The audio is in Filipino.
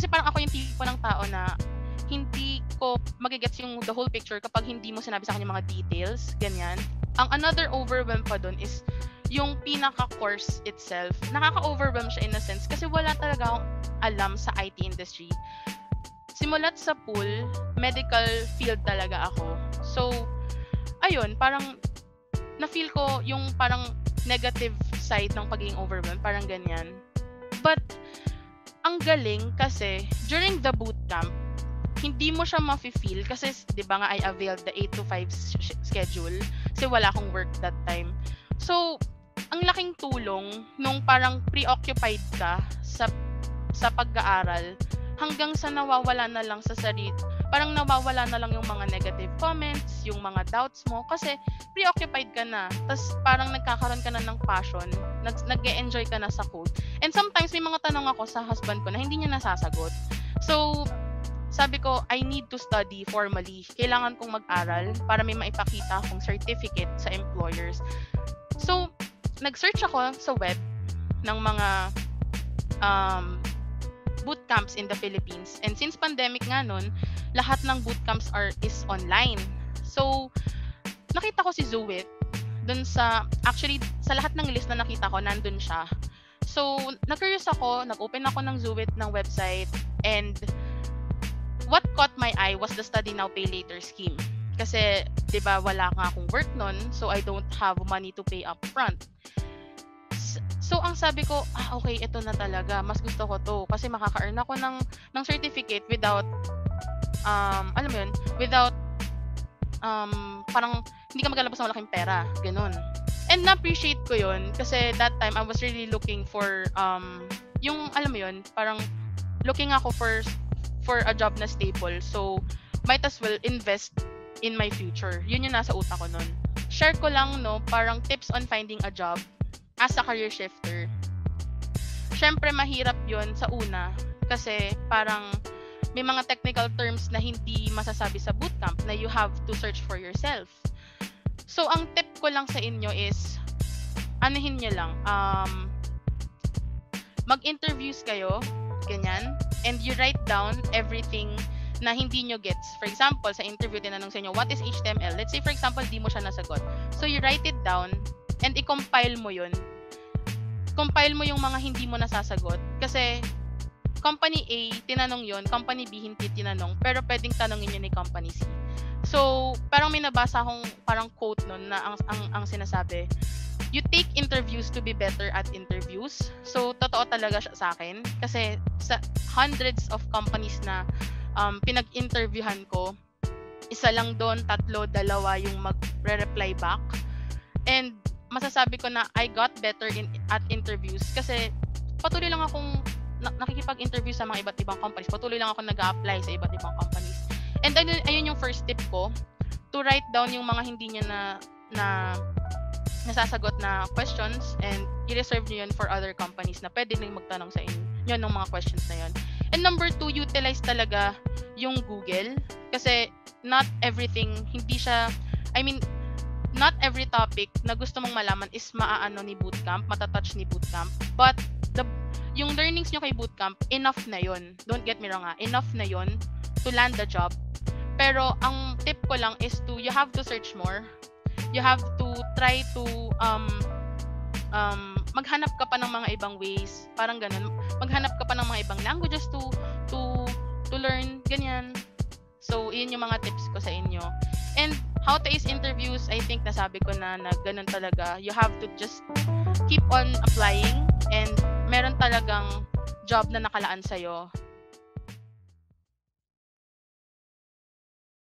Kasi parang ako yung tipo ng tao na hindi ko magigets yung the whole picture kapag hindi mo sinabi sa akin yung mga details, ganyan. Ang another overwhelm pa dun is yung pinaka-course itself. Nakaka-overwhelm siya in a sense kasi wala talaga akong alam sa IT industry. Simulat sa pool, medical field talaga ako. So, ayun, parang na-feel ko yung parang negative side ng pagiging overwhelmed, parang ganyan. But, ang galing kasi, during the bootcamp, hindi mo siya ma-feel kasi, di ba nga, I availed the 8 to 5 schedule kasi wala akong work that time. So, ang laking tulong nung parang preoccupied ka sa pag-aaral hanggang sa nawawala na lang sa sarili. Parang nawawala na lang yung mga negative comments, yung mga doubts mo kasi preoccupied ka na. Tapos parang nagkakaroon ka na ng passion, nag-e-enjoy ka na sa code. And sometimes may mga tanong ako sa husband ko na hindi niya nasasagot. So, sabi ko, I need to study formally. Kailangan kong mag-aral para may maipakita akong certificate sa employers. So, nag-search ako sa web ng mga bootcamps in the Philippines. And since pandemic nga nun, lahat ng bootcamps is online. So, nakita ko si Zuwit dun actually, sa lahat ng list na nakita ko, nandun siya. So, nag-curious ako, nag-open ako ng Zuwit ng website, and what caught my eye was the Study Now, Pay Later scheme. Kasi, di ba, wala nga akong work nun, so I don't have money to pay upfront. So, ang sabi ko, okay, ito na talaga. Mas gusto ko to. Kasi makaka-earn ako ng certificate without, alam mo yun, without, parang, hindi ka maglalabas ng malaking pera. Ganun. And na-appreciate ko yun. Kasi that time, I was really looking for, yung, alam mo yun, parang, looking ako for a job na stable. So, might as well invest in my future. Yun yung nasa utak ko nun. Share ko lang, no, parang tips on finding a job as a career shifter. Syempre, mahirap yon sa una kasi parang may mga technical terms na hindi masasabi sa bootcamp na you have to search for yourself. So, ang tip ko lang sa inyo is anuhin nyo lang. Mag-interviews kayo, ganyan, and you write down everything na hindi nyo gets. For example, sa interview, tinanong sa inyo, what is HTML? Let's say, for example, di mo siya nasagot. So, you write it down and i-compile mo yun. Compile mo yung mga hindi mo nasasagot. Kasi, company A, tinanong yun. Company B, hindi tinanong. Pero pwedeng tanongin yun ni company C. So, parang may nabasa akong parang quote nun na ang sinasabi, you take interviews to be better at interviews. So, totoo talaga siya sa akin. Kasi, sa hundreds of companies na pinag-interviewhan ko, isa lang doon, 3, 2 yung magre-reply back. And masasabi ko na I got better at interviews kasi patuloy lang akong nakikipag-interview sa mga iba't ibang companies. Patuloy lang ako nag-a-apply sa iba't ibang companies. And ayun yung first tip ko, to write down yung mga hindi niya na nasasagot na questions and i-reserve niyo yun for other companies na pwede nang magtanong sa inyo ng mga questions na yun. And number 2, utilize talaga yung Google kasi not everything, not every topic na gusto mong malaman is maaano ni bootcamp, matatouch ni bootcamp. But yung learnings nyo kay bootcamp, enough na yun. Don't get me wrong enough na yun to land the job. Pero ang tip ko lang is you have to search more. You have to try to maghanap ka pa ng mga ibang ways, parang ganun. Maghanap ka pa ng mga ibang languages to learn, ganyan. So, yun yung mga tips ko sa inyo. And how to ace interviews, I think nasabi ko na ganun talaga. You have to just keep on applying and meron talagang job na nakalaan sa'yo